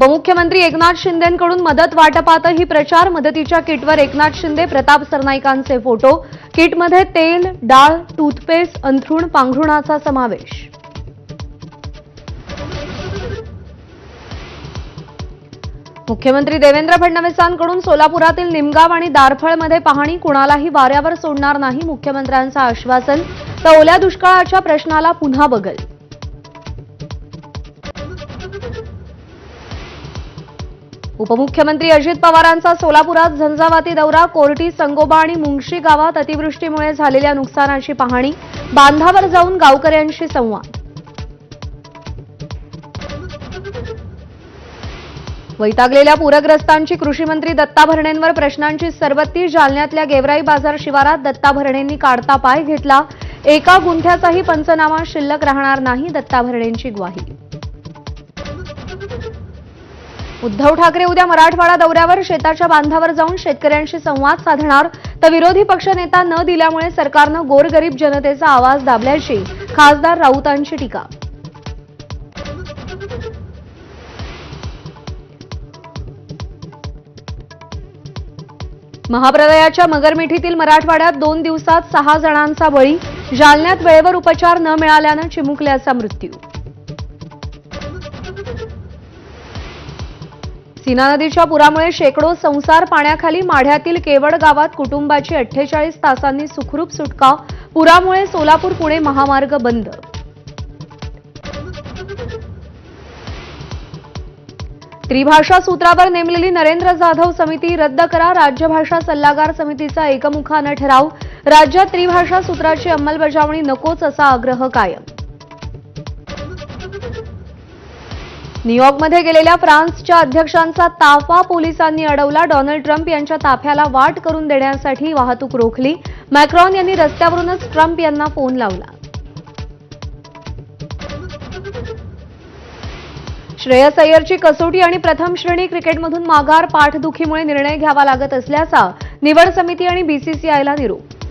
उपमुख्यमंत्री एकनाथ शिंदेंकडून मदत वाटपातही प्रचार मदतीच्या किटवर एकनाथ शिंदे, प्रताप सरनाईकांचे फोटो। किटमध्ये तेल, डाळ, टूथपेस्ट, अंथरूण, पांघरुणाचा समावेश। मुख्यमंत्री देवेंद्र फडणवीसांकडून सोलापुरातील निमगाव आणि दारफळमध्ये पाहणी, कुणालाही वाऱ्यावर सोडणार नाही मुख्यमंत्र्यांचं आश्वासन। तर ओल्या दुष्काळाच्या प्रश्नाला पुन्हा बगल। उपमुख्यमंत्री अजित पवारांचा सोलापुरात झंझावाती दौरा, कोर्टी, संगोबा आणि मुंगशी गावात अतिवृष्टीमुळे झालेल्या नुकसानाची पाहणी, बांधावर जाऊन गावकऱ्यांशी संवाद। वैतागलेल्या पूरग्रस्तांची कृषीमंत्री दत्ता भरणेंवर प्रश्नांची सरबत्ती, जालन्यातल्या गेवराई बाजार शिवारात दत्ता भरणेंनी काढता पाय घेतला। एका गुंठ्याचाही पंचनामा शिल्लक राहणार नाही, दत्ता भरणेंची ग्वाही। उद्धव ठाकरे उद्या मराठवाडा दौऱ्यावर, शेताच्या बांधावर जाऊन शेतकऱ्यांशी संवाद साधणार। तर विरोधी पक्षनेता न दिल्यामुळे सरकारनं गोरगरीब जनतेचा आवाज दाबल्याची खासदार राऊतांची टीका। महाप्रलयाच्या मगरमिठीतील मराठवाड्यात 2 दिवसात 6 जणांचा बळी, जालन्यात वेळेवर उपचार न मिळाल्यानं चिमुकल्याचा मृत्यू। सीना नदीच्या पुरामुळे शेकडो संसार पाण्याखाली, माढ्यातील केवड गावात कुटुंबाची 48 तासांनी सुखरूप सुटका, पुरामुळे सोलापूर पुणे महामार्ग बंद। त्रिभाषा सूत्रावर नेमलेली नरेंद्र जाधव समिती रद्द करा, राज्यभाषा सल्लागार समितीचा एकमुखानं ठराव। राज्यात त्रिभाषा सूत्राची अंमलबजावणी नकोच असा आग्रह कायम। न्यूयॉर्कमध्ये गेलेल्या फ्रान्सच्या अध्यक्षांचा ताफा पोलिसांनी अडवला। डोनाल्ड ट्रम्प यांच्या ताफ्याला वाट करून देण्यासाठी वाहतूक रोखली। मॅक्रॉन यांनी रस्त्यावरूनच ट्रम्प यांना फोन लावला। श्रेयस अय्यरची कसोटी आणि प्रथम श्रेणी क्रिकेटमधून माघार, पाठदुखीमुळे निर्णय घ्यावा लागत असल्याचा निवड समिती आणि बीसीसीआयला निरोप।